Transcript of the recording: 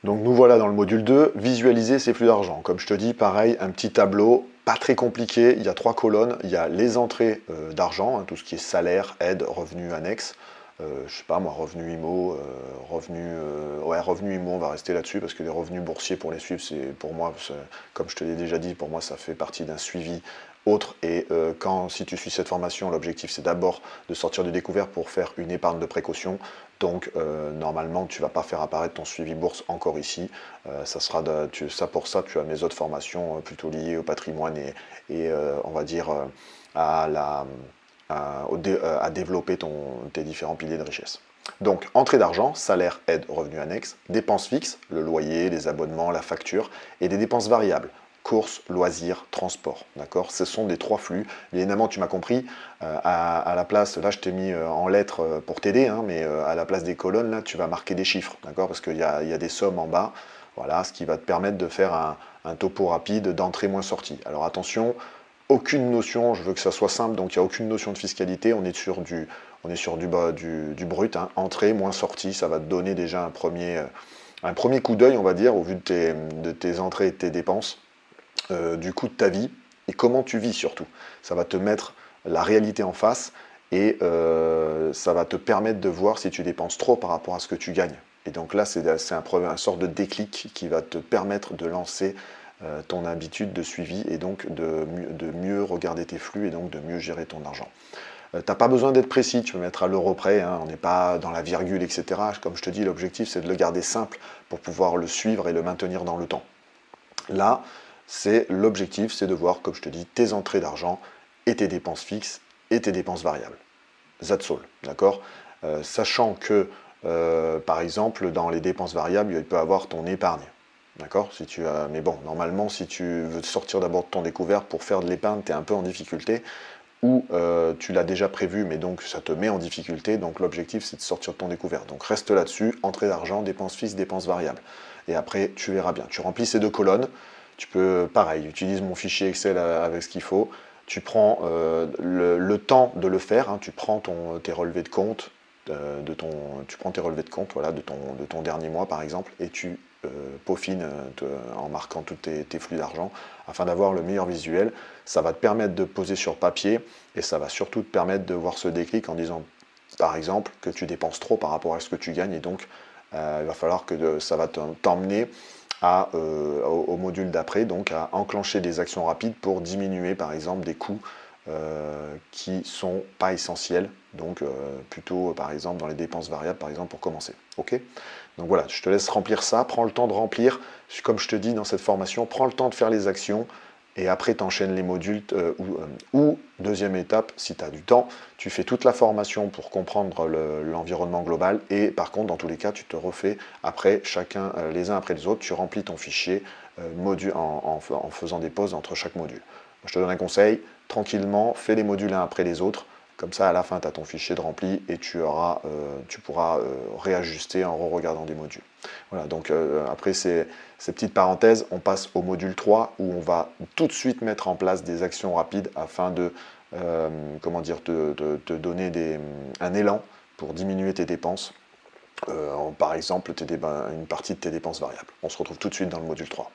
Donc nous voilà dans le module 2, visualiser ses flux d'argent. Comme je te dis, pareil, un petit tableau, pas très compliqué, il y a 3 colonnes, il y a les entrées d'argent, hein, tout ce qui est salaire, aide, revenus annexes, je sais pas moi, revenus IMO, revenus IMO, on va rester là-dessus, parce que les revenus boursiers pour les suivre, c'est pour moi, comme je te l'ai déjà dit, pour moi ça fait partie d'un suivi autre, et si tu suis cette formation, l'objectif c'est d'abord de sortir du découvert pour faire une épargne de précaution. Donc normalement tu ne vas pas faire apparaître ton suivi bourse encore ici. Pour ça tu as mes autres formations plutôt liées au patrimoine et on va dire à développer tes différents piliers de richesse. Donc entrée d'argent, salaire, aide, revenus annexes, dépenses fixes, le loyer, les abonnements, la facture, et des dépenses variables. Courses, loisirs, transport, d'accord? Ce sont des 3 flux. Bien évidemment, tu m'as compris, à la place, là je t'ai mis en lettres pour t'aider, hein, mais à la place des colonnes, là tu vas marquer des chiffres, d'accord? Parce qu'il y a des sommes en bas, voilà, ce qui va te permettre de faire un topo rapide d'entrée moins sortie. Alors attention, aucune notion, je veux que ça soit simple, donc il n'y a aucune notion de fiscalité, on est sur du brut, hein, entrée moins sortie, ça va te donner déjà un premier coup d'œil, on va dire, au vu de tes entrées et de tes dépenses, du coût de ta vie et comment tu vis surtout. Ça va te mettre la réalité en face et ça va te permettre de voir si tu dépenses trop par rapport à ce que tu gagnes. Et donc là, c'est un sort de déclic qui va te permettre de lancer ton habitude de suivi et donc de mieux regarder tes flux et donc de mieux gérer ton argent. Tu n'as pas besoin d'être précis, tu peux mettre à l'euro près, hein, on n'est pas dans la virgule, etc. Comme je te dis, l'objectif c'est de le garder simple pour pouvoir le suivre et le maintenir dans le temps. Là, l'objectif, c'est de voir, comme je te dis, tes entrées d'argent et tes dépenses fixes et tes dépenses variables. That's all, d'accord? Sachant que, par exemple, dans les dépenses variables, il peut y avoir ton épargne. D'accord? Mais bon, normalement, si tu veux sortir d'abord de ton découvert pour faire de l'épargne, tu es un peu en difficulté, ou tu l'as déjà prévu, mais donc ça te met en difficulté, donc l'objectif c'est de sortir de ton découvert. Donc reste là-dessus, entrée d'argent, dépenses fixes, dépenses variables. Et après, tu verras bien. Tu remplis ces 2 colonnes, tu peux, pareil, utilise mon fichier Excel avec ce qu'il faut, tu prends le temps de le faire, hein, tu prends tes relevés de compte, tu prends tes relevés de compte voilà, de ton dernier mois par exemple, et tu peaufines en marquant tous tes flux d'argent afin d'avoir le meilleur visuel. Ça va te permettre de poser sur papier et ça va surtout te permettre de voir ce déclic en disant par exemple que tu dépenses trop par rapport à ce que tu gagnes et donc il va falloir que ça va t'emmener au module d'après, donc à enclencher des actions rapides pour diminuer par exemple des coûts qui ne sont pas essentiels, donc plutôt par exemple dans les dépenses variables par exemple pour commencer. Ok? Donc voilà, je te laisse remplir ça, prends le temps de remplir, comme je te dis dans cette formation, prends le temps de faire les actions, et après tu enchaînes les modules, ou deuxième étape, si tu as du temps, tu fais toute la formation pour comprendre l'environnement global, et par contre dans tous les cas tu te refais après chacun, les uns après les autres, tu remplis ton fichier en faisant des pauses entre chaque module. Je te donne un conseil, tranquillement, fais les modules l'un après les autres, comme ça à la fin tu as ton fichier de rempli et tu pourras réajuster en re-regardant des modules. Voilà, donc après ces petites parenthèses, on passe au module 3 où on va tout de suite mettre en place des actions rapides afin de te donner un élan pour diminuer tes dépenses, par exemple une partie de tes dépenses variables. On se retrouve tout de suite dans le module 3.